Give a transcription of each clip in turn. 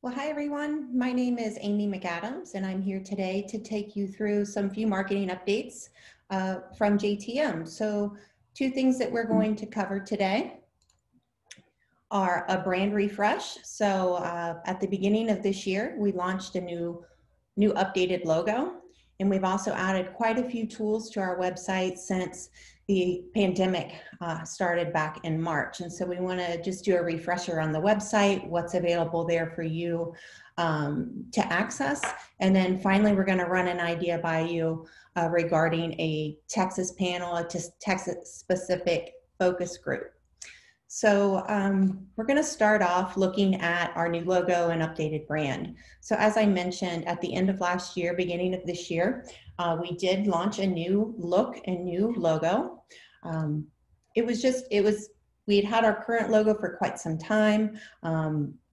Well, hi everyone. My name is Amy McAdams, and I'm here today to take you through some few marketing updates from J.T.M. So, two things that we're going to cover today are a brand refresh. So, at the beginning of this year, we launched a new updated logo, and we've also added quite a few tools to our website since the pandemic started back in March. And so we want to just do a refresher on the website, what's available there for you to access. And then finally, we're going to run an idea by you regarding a Texas panel, a Texas specific focus group. So we're going to start off looking at our new logo and updated brand. So as I mentioned, at the end of last year, beginning of this year, we did launch a new look and new logo. We had our current logo for quite some time,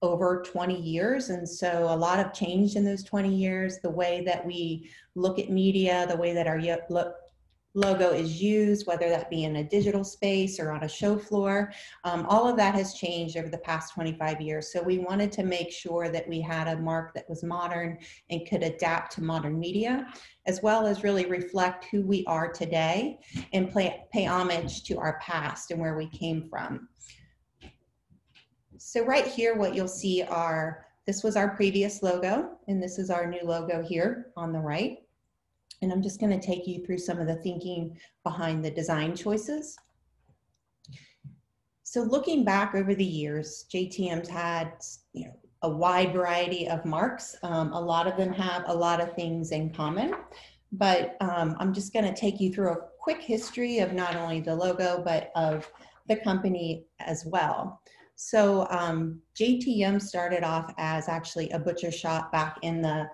over 20 years. And so a lot of changed in those 20 years, the way that we look at media, the way that our logo is used, whether that be in a digital space or on a show floor. All of that has changed over the past 25 years. So we wanted to make sure that we had a mark that was modern and could adapt to modern media, as well as really reflect who we are today and pay homage to our past and where we came from. So right here, what you'll see this was our previous logo, and this is our new logo here on the right. And I'm just going to take you through some of the thinking behind the design choices. So looking back over the years, J.T.M's had a wide variety of marks. A lot of them have a lot of things in common, but I'm just going to take you through a quick history of not only the logo, but of the company as well. So J.T.M started off as actually a butcher shop back in the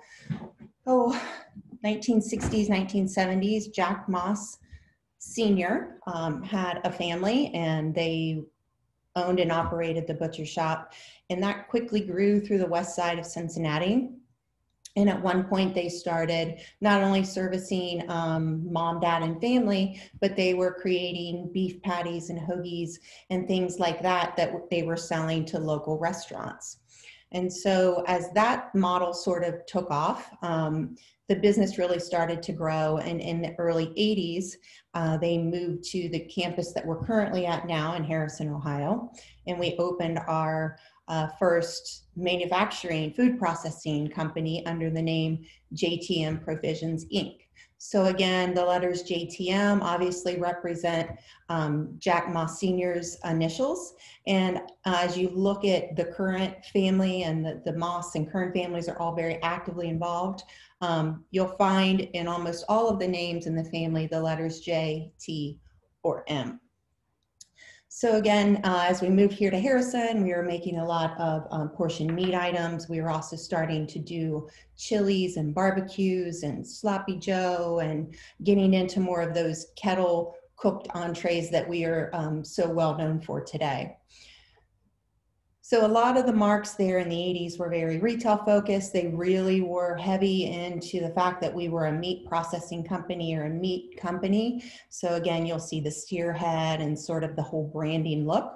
1960s, 1970s. Jack Moss Sr. Had a family, and they owned and operated the butcher shop, and that quickly grew through the west side of Cincinnati. And at one point they started not only servicing mom, dad, and family, but they were creating beef patties and hoagies and things like that they were selling to local restaurants. And so as that model sort of took off, the business really started to grow. And in the early 80s, they moved to the campus that we're currently at now in Harrison, Ohio. And we opened our first manufacturing food processing company under the name J.T.M Provisions, Inc. So again, the letters J.T.M obviously represent Jack Moss Sr.'s initials. And as you look at the current family, and the Moss and current families are all very actively involved, you'll find in almost all of the names in the family the letters J, T, or M. So again, as we moved here to Harrison, we were making a lot of portion meat items. We were also starting to do chilies and barbecues and sloppy joe, and getting into more of those kettle cooked entrees that we are so well known for today. So a lot of the marks there in the 80s were very retail focused. They really were heavy into the fact that we were a meat processing company or a meat company. So again, you'll see the steer head and sort of the whole branding look.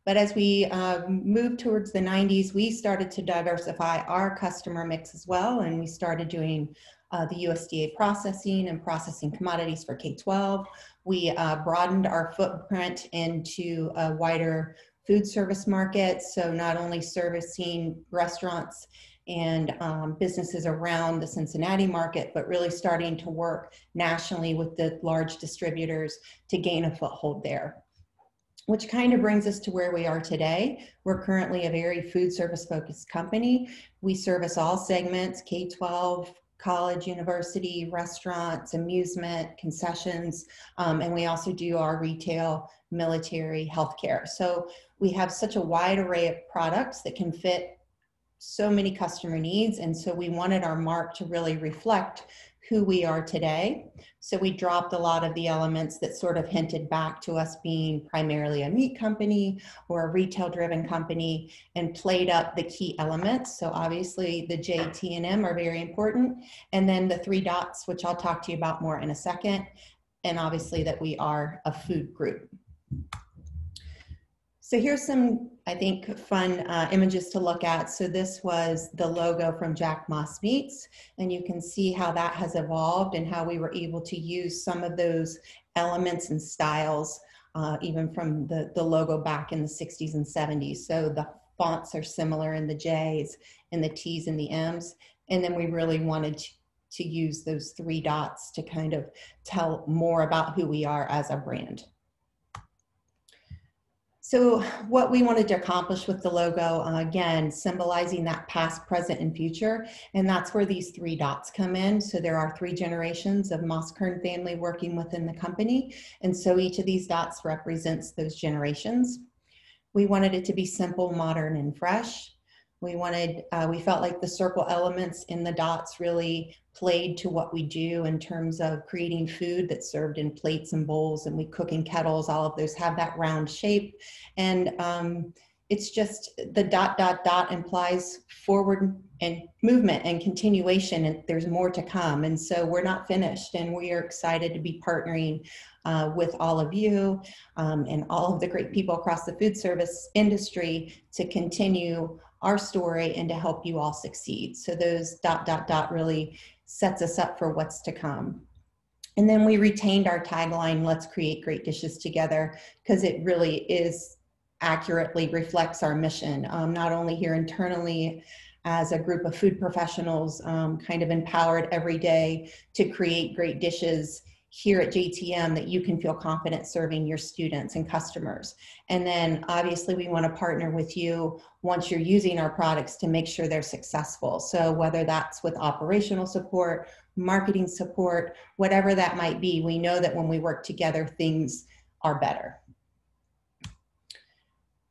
But as we moved towards the 90s, we started to diversify our customer mix as well. And we started doing the USDA processing and processing commodities for K12. We broadened our footprint into a wider food service market, so not only servicing restaurants and businesses around the Cincinnati market, but really starting to work nationally with the large distributors to gain a foothold there. Which kind of brings us to where we are today. We're currently a very food service focused company. We service all segments, K12, college, university, restaurants, amusement, concessions, and we also do our retail, military, healthcare. So we have such a wide array of products that can fit so many customer needs. And so we wanted our mark to really reflect who we are today. So we dropped a lot of the elements that sort of hinted back to us being primarily a meat company or a retail driven company, and played up the key elements. So obviously the J, T, and M are very important. And then the 3 dots, which I'll talk to you about more in a second. And obviously that we are a food group. So here's some, I think, fun images to look at. So this was the logo from Jack Moss Meats, and you can see how that has evolved and how we were able to use some of those elements and styles, even from the logo back in the 60s and 70s. So the fonts are similar in the J's and the T's and the M's. And then we really wanted to use those 3 dots to kind of tell more about who we are as a brand. So what we wanted to accomplish with the logo, again, symbolizing that past, present, and future, and that's where these 3 dots come in. So there are 3 generations of Moss Kern family working within the company, and so each of these dots represents those generations. We wanted it to be simple, modern, and fresh. We felt like the circle elements in the dots really played to what we do in terms of creating food that's served in plates and bowls, and we cook in kettles. All of those have that round shape. And it's just the ... implies forward and movement and continuation, and there's more to come. And so we're not finished, and we are excited to be partnering with all of you and all of the great people across the food service industry to continue our story and to help you all succeed. So those ... really sets us up for what's to come. And then we retained our tagline, "Let's create great dishes together," because it really accurately reflects our mission, not only here internally as a group of food professionals kind of empowered every day to create great dishes here at J.T.M. that you can feel confident serving your students and customers. And then obviously we want to partner with you once you're using our products to make sure they're successful. So whether that's with operational support, marketing support, whatever that might be, we know that when we work together, things are better.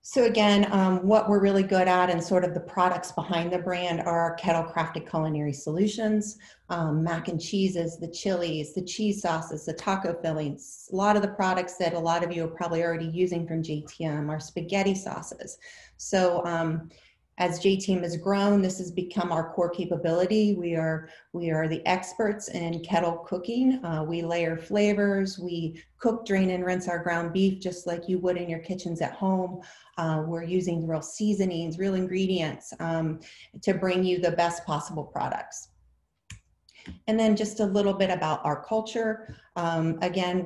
So again, what we're really good at and sort of the products behind the brand are our kettle crafted culinary solutions, mac and cheeses, the chilies, the cheese sauces, the taco fillings. A lot of the products that a lot of you are probably already using from J.T.M. are spaghetti sauces. So as J.T.M. has grown, this has become our core capability. We are the experts in kettle cooking. We layer flavors. We cook, drain, and rinse our ground beef just like you would in your kitchens at home. We're using real seasonings, real ingredients to bring you the best possible products. And then just a little bit about our culture. Again,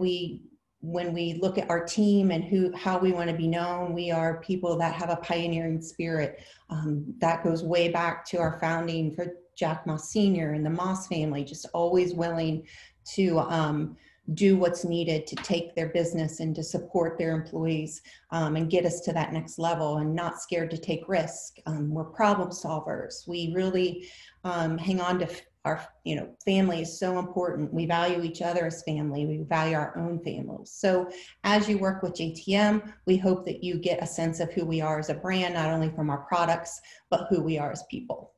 when we look at our team and how we want to be known, we are people that have a pioneering spirit. That goes way back to our founding for Jack Moss Sr. and the Moss family, just always willing to do what's needed to take their business and to support their employees and get us to that next level, and not scared to take risk. We're problem solvers. We really hang on to our family is so important. We value each other as family. We value our own families. So as you work with J.T.M., we hope that you get a sense of who we are as a brand, not only from our products, but who we are as people.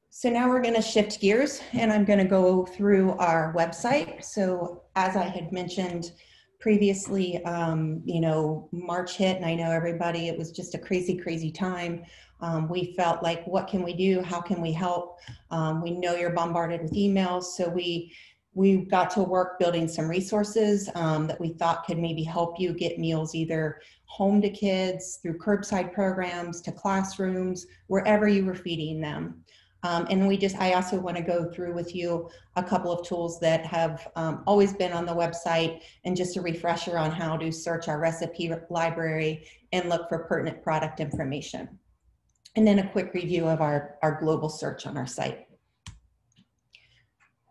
So now we're going to shift gears, and I'm going to go through our website. So as I had mentioned previously, March hit, and I know everybody, it was just a crazy, crazy time. We felt like, what can we do? How can we help? We know you're bombarded with emails, so we got to work building some resources that we thought could maybe help you get meals either home to kids, through curbside programs, to classrooms, wherever you were feeding them. And I also want to go through with you a couple of tools that have always been on the website, and just a refresher on how to search our recipe library and look for pertinent product information. And then a quick review of our global search on our site.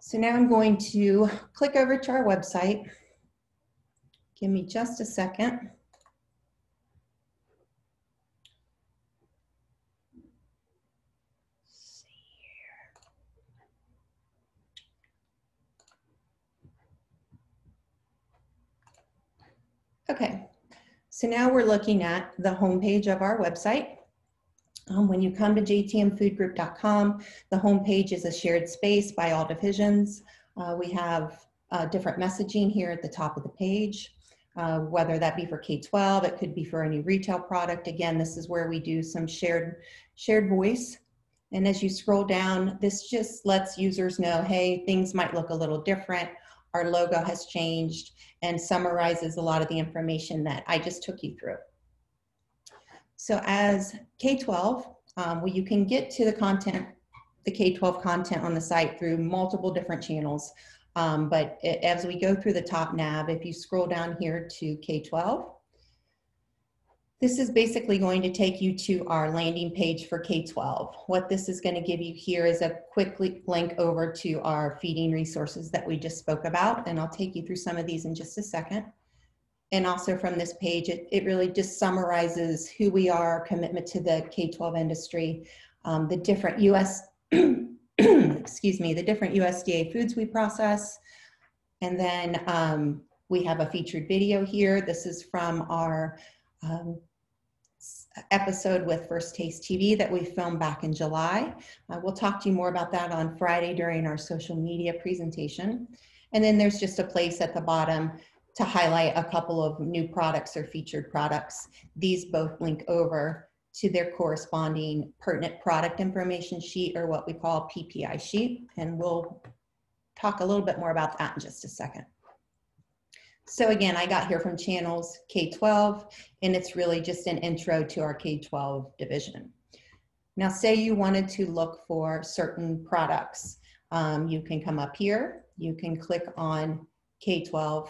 So now I'm going to click over to our website. Give me just a second. Okay, so now we're looking at the homepage of our website. When you come to jtmfoodgroup.com, the homepage is a shared space by all divisions. We have different messaging here at the top of the page, whether that be for K12, it could be for any retail product. Again, this is where we do some shared voice. And as you scroll down, this just lets users know, hey, things might look a little different. Our logo has changed and summarizes a lot of the information that I just took you through. So as K12, well, you can get to the content, the K12 content on the site through multiple different channels. But as we go through the top nav, if you scroll down here to K12, this is basically going to take you to our landing page for K12. What this is going to give you here is a quick link over to our feeding resources that we just spoke about, and I'll take you through some of these in just a second. And also from this page, it really just summarizes who we are, commitment to the K12 industry, the different excuse me, the different USDA foods we process. And then we have a featured video here. This is from our episode with First Taste TV that we filmed back in July. We'll talk to you more about that on Friday during our social media presentation. And then there's just a place at the bottom to highlight a couple of new products or featured products. These both link over to their corresponding pertinent product information sheet, or what we call PPI sheet. And we'll talk a little bit more about that in just a second. So again, I got here from channels K12, and it's really just an intro to our K12 division. Now, say you wanted to look for certain products. You can come up here, you can click on K12,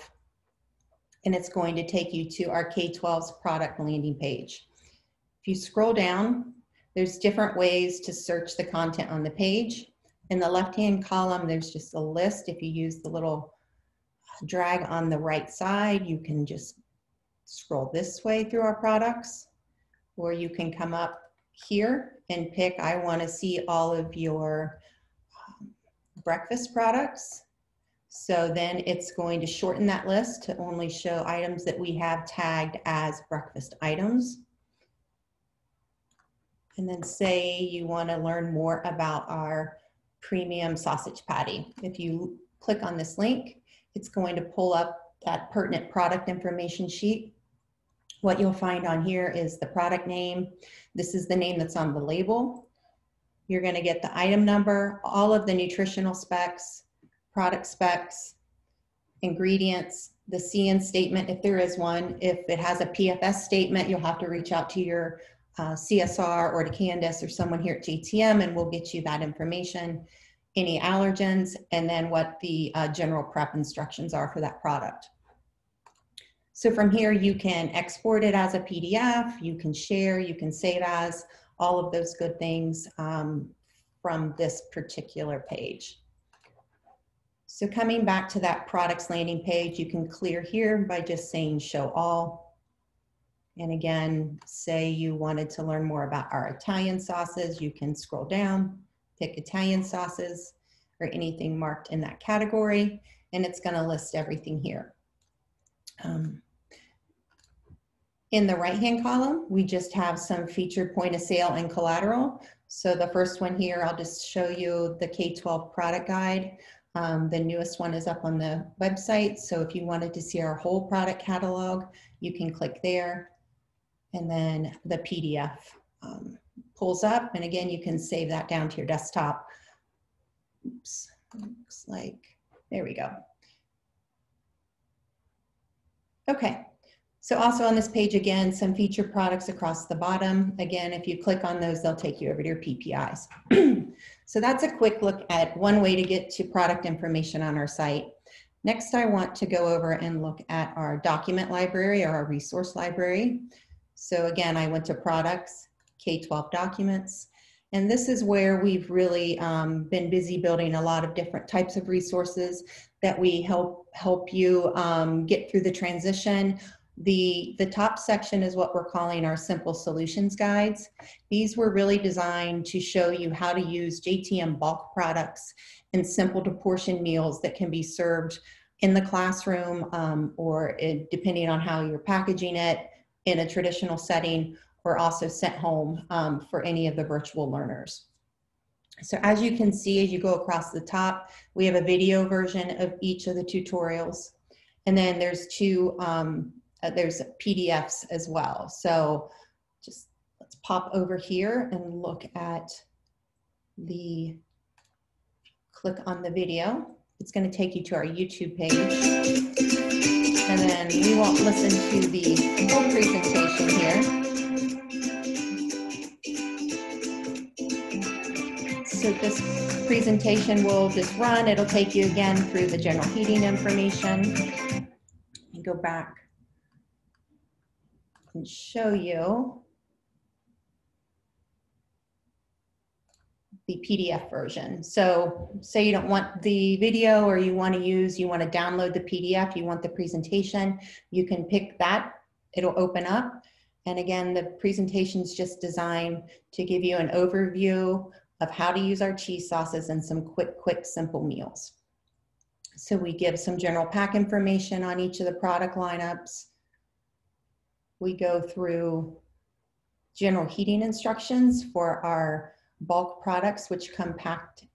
and it's going to take you to our K12's product landing page. If you scroll down, there's different ways to search the content on the page. In the left-hand column, there's just a list. If you use the little drag on the right side, you can just scroll this way through our products, or you can come up here and pick, I want to see all of your breakfast products. So then it's going to shorten that list to only show items that we have tagged as breakfast items. And then say you want to learn more about our premium sausage patty. If you click on this link, it's going to pull up that pertinent product information sheet. What you'll find on here is the product name. This is the name that's on the label. You're going to get the item number, all of the nutritional specs, product specs, ingredients, the CN statement, if there is one. If it has a PFS statement, you'll have to reach out to your CSR or to Candace or someone here at J.T.M, and we'll get you that information. Any allergens, and then what the general prep instructions are for that product. So from here, you can export it as a PDF, you can share, you can save as, all of those good things from this particular page. So coming back to that products landing page, you can clear here by just saying show all. And again, say you wanted to learn more about our Italian sauces, you can scroll down, pick Italian sauces or anything marked in that category, and it's going to list everything here. In the right-hand column, we just have some featured point of sale and collateral. So the first one here, I'll just show you the K12 product guide. The newest one is up on the website. So if you wanted to see our whole product catalog, you can click there. And then the PDF pulls up, and again, you can save that down to your desktop. Oops, looks like, there we go. Okay, so also on this page, again, some featured products across the bottom. Again, if you click on those, they'll take you over to your PPIs. So that's a quick look at one way to get to product information on our site. Next, I want to go over and look at our document library or our resource library. So again, I went to products, K12 documents, and this is where we've really been busy building a lot of different types of resources that we help you get through the transition. The top section is what we're calling our simple solutions guides. These were really designed to show you how to use J.T.M bulk products and simple to portion meals that can be served in the classroom or depending on how you're packaging it in a traditional setting, or also sent home for any of the virtual learners. So as you can see, as you go across the top, we have a video version of each of the tutorials. And then there's there's PDFs as well. So just let's pop over here and look at click on the video. it's going to take you to our YouTube page. And then we won't listen to the full presentation here. So this presentation will just run. It'll take you again through the general heating information. And go back and show you the PDF version. So say you don't want the video, or you want to download the PDF, you want the presentation, you can pick that, it'll open up. And again, the presentation is just designed to give you an overview of how to use our cheese sauces and some quick, simple meals. So we give some general pack information on each of the product lineups. We go through general heating instructions for our bulk products, which come packed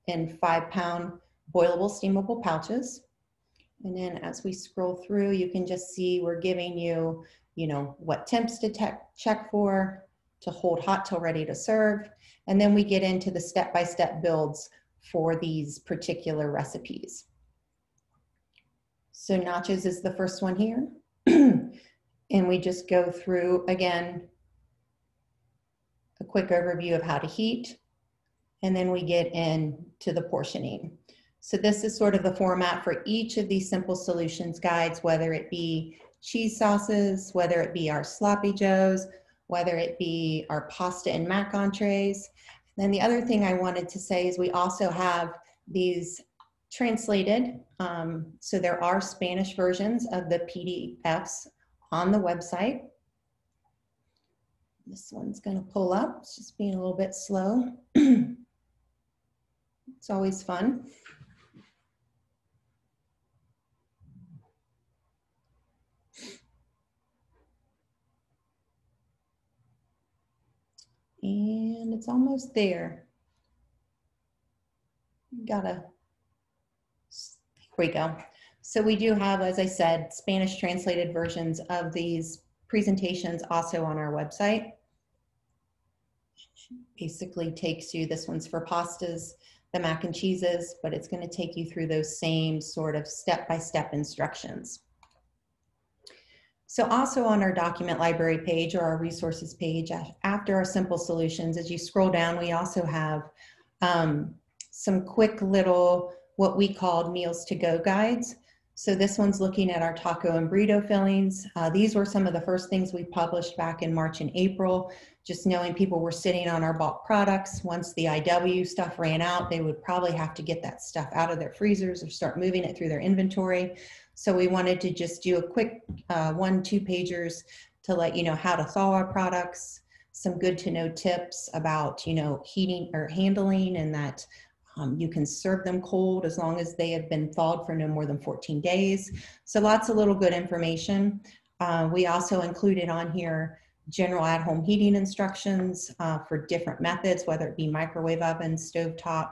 in 5-pound boilable, steamable pouches. And then as we scroll through, you can just see we're giving you, what temps to check for, to hold hot till ready to serve. And then we get into the step-by-step builds for these particular recipes. So nachos is the first one here. And we just go through, again, a quick overview of how to heat, and then we get into the portioning. So this is sort of the format for each of these simple solutions guides, whether it be cheese sauces, whether it be our sloppy joes, whether it be our pasta and mac entrees. And then the other thing I wanted to say is we also have these translated. So there are Spanish versions of the PDFs on the website. This one's going to pull up. It's just being a little bit slow. It's always fun. And it's almost there. Here we go. So we do have, as I said, Spanish translated versions of these presentations also on our website. Basically takes you, this one's for pastas, the mac and cheeses, but it's going to take you through those same sort of step-by-step instructions. So also on our document library page, or our resources page, after our simple solutions, as you scroll down, we also have some quick little, what we called meals to go guides. So this one's looking at our taco and burrito fillings. These were some of the first things we published back in March and April, just knowing people were sitting on our bulk products. Once the IW stuff ran out, they would probably have to get that stuff out of their freezers or start moving it through their inventory. So we wanted to just do a quick 1-2 pagers to let you know how to thaw our products, some good to know tips about, heating or handling, and that you can serve them cold as long as they have been thawed for no more than 14 days. So lots of little good information. We also included on here general at-home heating instructions for different methods, whether it be microwave oven, stovetop,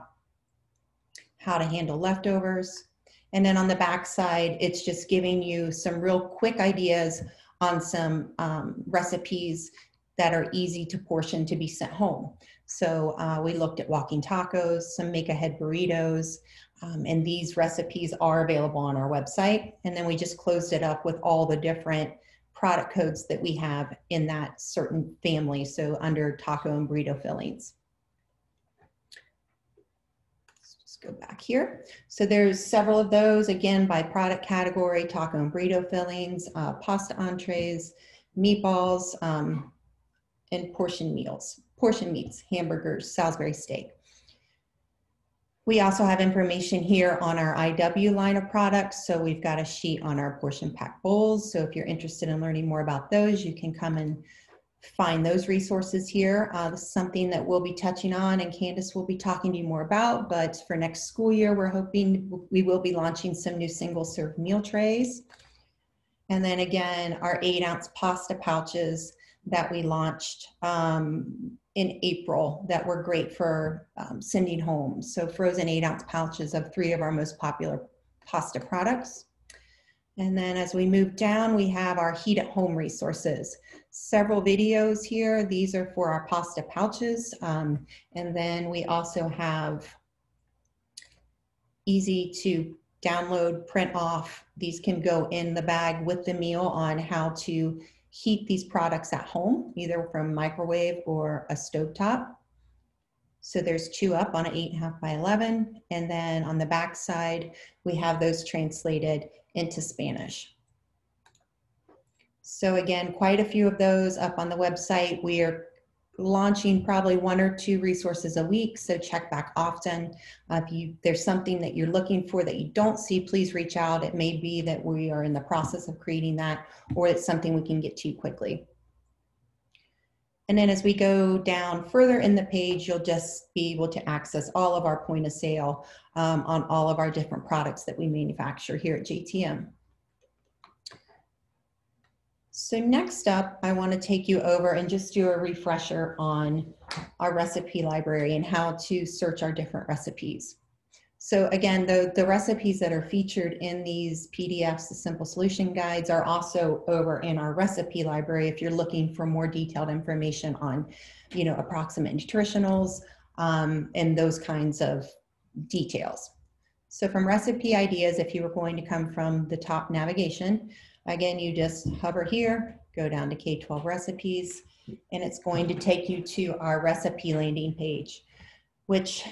how to handle leftovers. And then on the back side, it's just giving you some real quick ideas on some recipes that are easy to portion to be sent home. So we looked at walking tacos, some make-ahead burritos, and these recipes are available on our website. And then we just closed it up with all the different product codes that we have in that certain family, so under taco and burrito fillings. Let's just go back here. So there's several of those, again, by product category: taco and burrito fillings, pasta entrees, meatballs, and portion meats, hamburgers, Salisbury steak. We also have information here on our IW line of products. So we've got a sheet on our portion pack bowls. So if you're interested in learning more about those, you can come and find those resources here. This is something that we'll be touching on and Candace will be talking to you more about, but for next school year, we're hoping we will be launching some new single serve meal trays. And then again, our 8-ounce pasta pouches that we launched in April that were great for sending home. So frozen 8-ounce pouches of 3 of our most popular pasta products. And then as we move down, we have our heat at home resources. Several videos here. These are for our pasta pouches. And then we also have easy to download, print off. These can go in the bag with the meal on how to heat these products at home, either from microwave or a stovetop. So there's 2 up on an 8.5 by 11. And then on the back side, we have those translated into Spanish. So again, quite a few of those up on the website. We are launching probably 1 or 2 resources a week, so check back often. If there's something that you're looking for that you don't see, please reach out. It may be that we are in the process of creating that, or it's something we can get to quickly. And then as we go down further in the page, you'll just be able to access all of our point of sale on all of our different products that we manufacture here at J.T.M. So next up, I want to take you over and just do a refresher on our recipe library and how to search our different recipes. So again, the recipes that are featured in these PDFs, the Simple Solution Guides, are also over in our recipe library if you're looking for more detailed information on, approximate nutritionals and those kinds of details. So from recipe ideas, if you were going to come from the top navigation, again, you just hover here, go down to K12 recipes, and it's going to take you to our recipe landing page, which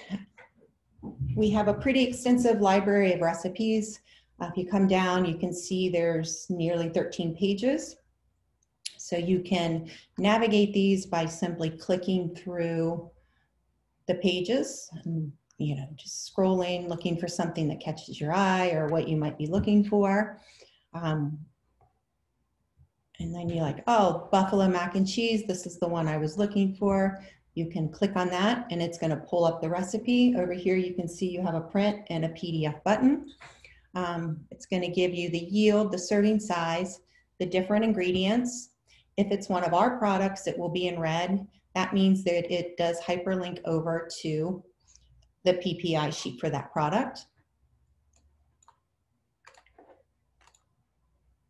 we have a pretty extensive library of recipes. If you come down, you can see there's nearly 13 pages. So you can navigate these by simply clicking through the pages and, just scrolling, looking for something that catches your eye or what you might be looking for. And then you're like, oh, buffalo mac and cheese, this is the one I was looking for. You can click on that and it's going to pull up the recipe. Over here you can see you have a print and a PDF button. It's going to give you the yield, the serving size, the different ingredients. If it's one of our products, it will be in red. That means that it does hyperlink over to the PPI sheet for that product.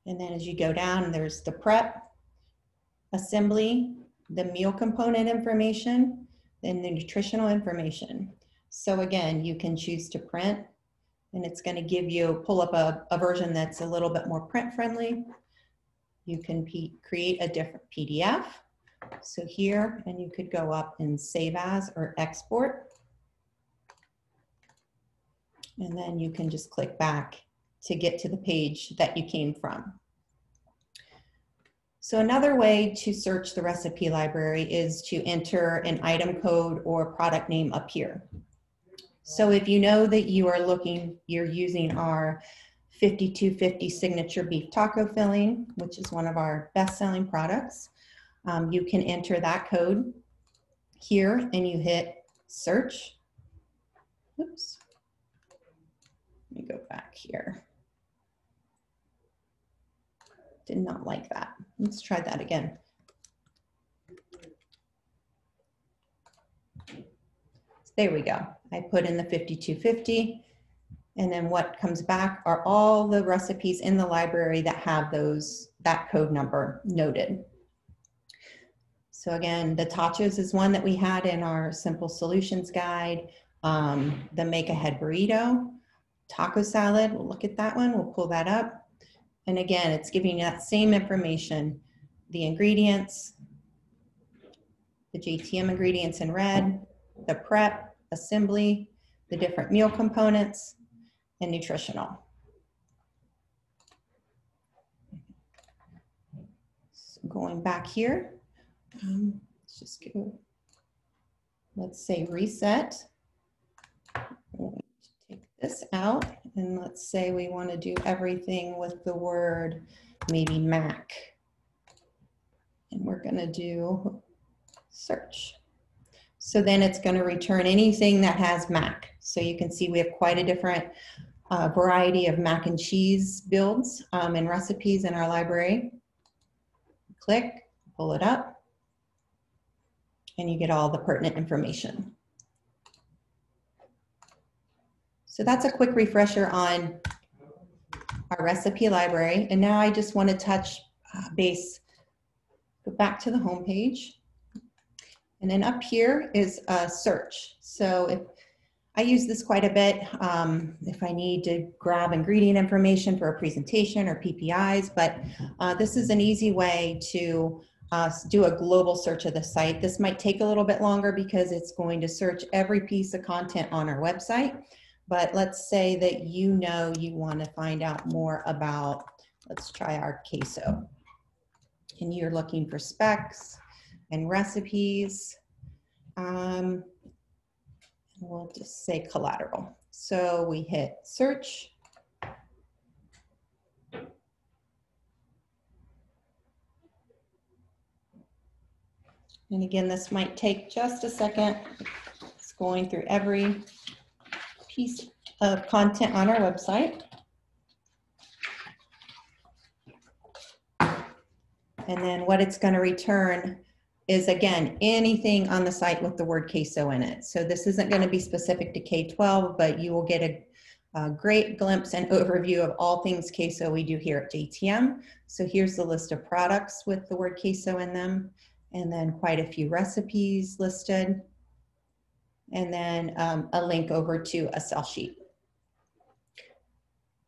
And then as you go down, there's the prep, assembly, the meal component information, and the nutritional information. So again, you can choose to print, and it's going to pull up a version that's a little bit more print friendly. You can create a different PDF. So here, and you could go up and save as or export. And then you can just click back to get to the page that you came from. So another way to search the recipe library is to enter an item code or product name up here. So if you know that you're using our 5250 signature beef taco filling, which is one of our best-selling products, you can enter that code here and you hit search. Oops. Let me go back here. Did not like that. Let's try that again. There we go. I put in the 5250, and then what comes back are all the recipes in the library that have that code number noted. So again, the tachos is one that we had in our Simple Solutions Guide. The Make Ahead Burrito, taco salad, we'll look at that one, we'll pull that up. And again, it's giving you that same information, the ingredients, the J.T.M ingredients in red, the prep, assembly, the different meal components, and nutritional. So going back here, let's just go, let's say reset. Take this out, and let's say we want to do everything with the word maybe Mac. And we're going to do search. So then it's going to return anything that has Mac. So you can see we have quite a different variety of mac and cheese builds and recipes in our library. Click, pull it up, and you get all the pertinent information. So that's a quick refresher on our recipe library. And now I just want to touch base, go back to the home page. And then up here is a search. So if I use this quite a bit if I need to grab ingredient information for a presentation or PPIs, but this is an easy way to do a global search of the site. This might take a little bit longer because it's going to search every piece of content on our website. But let's say that you know you want to find out more about, let's try our queso. And you're looking for specs and recipes. We'll just say Collateral. So we hit search. And again, this might take just a second. It's going through every piece of content on our website. And then what it's going to return is, again, anything on the site with the word queso in it. So this isn't going to be specific to K12, but you will get a great glimpse and overview of all things queso we do here at J.T.M. So here's the list of products with the word queso in them, and then quite a few recipes listed, and then a link over to a sell sheet.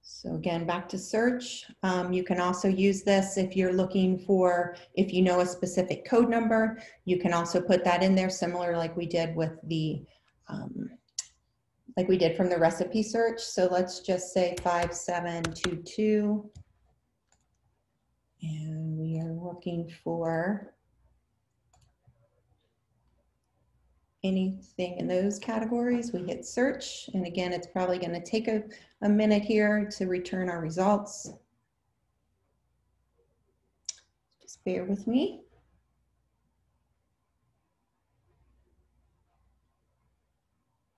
So again, back to search. You can also use this if you're looking for, if you know a specific code number, you can also put that in there, similar like we did with the, like we did from the recipe search. So let's just say 5722, and we are looking for anything in those categories. We hit search, and again, it's probably going to take a minute here to return our results. Just bear with me.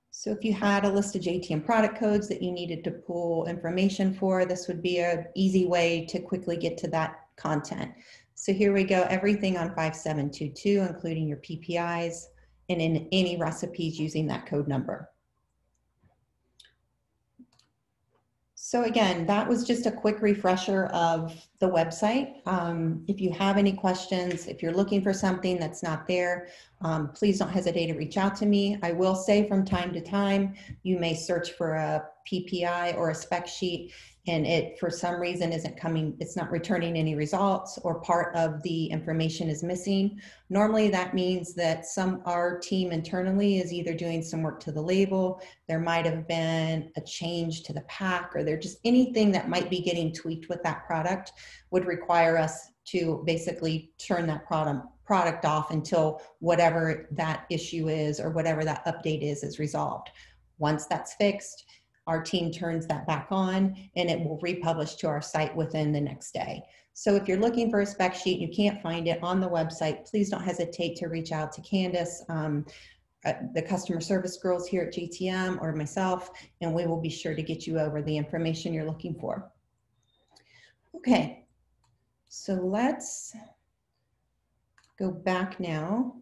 So if you had a list of J.T.M product codes that you needed to pull information for, this would be an easy way to quickly get to that content. So here we go, everything on 5722, including your PPIs, and in any recipes using that code number. So again, that was just a quick refresher of the website. If you have any questions, if you're looking for something that's not there, please don't hesitate to reach out to me. I will say from time to time, you may search for a PPI or a spec sheet, and it for some reason isn't coming, it's not returning any results, or part of the information is missing. Normally that means that our team internally is either doing some work to the label, there might have been a change to the pack, or there just anything that might be getting tweaked with that product would require us to basically turn that product off until whatever that issue is or whatever that update is resolved. Once that's fixed, our team turns that back on, and it will republish to our site within the next day. So if you're looking for a spec sheet and you can't find it on the website, please don't hesitate to reach out to Candace, the customer service girls here at J.T.M, or myself, and we will be sure to get you over the information you're looking for. Okay, so let's go back now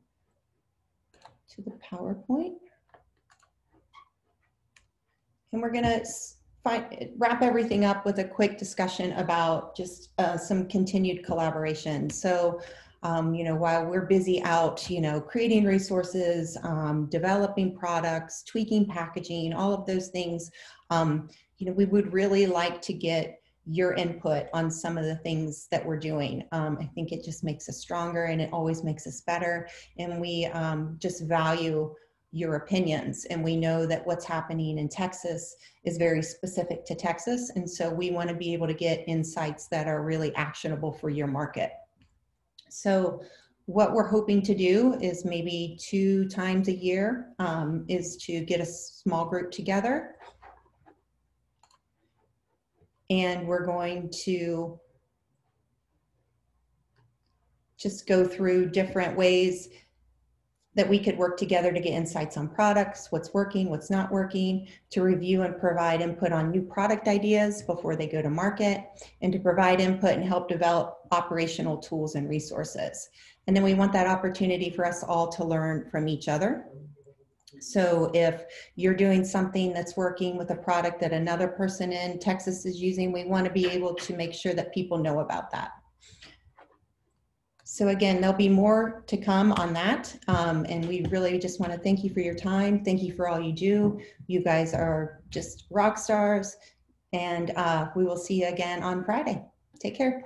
to the PowerPoint. And we're gonna wrap everything up with a quick discussion about just some continued collaboration. So, you know, while we're busy out, you know, creating resources, developing products, tweaking packaging, all of those things, you know, we would really like to get your input on some of the things that we're doing. I think it just makes us stronger, and it always makes us better. And we just value your opinions, and we know that what's happening in Texas is very specific to Texas, and so we want to be able to get insights that are really actionable for your market. So what we're hoping to do is maybe 2 times a year is to get a small group together, and we're going to just go through different ways that we could work together to get insights on products, what's working, what's not working, to review and provide input on new product ideas before they go to market, and to provide input and help develop operational tools and resources. And then we want that opportunity for us all to learn from each other. So if you're doing something that's working with a product that another person in Texas is using, we want to be able to make sure that people know about that. So again, there'll be more to come on that. And we really just want to thank you for your time. Thank you for all you do. You guys are just rock stars. And we will see you again on Friday. Take care.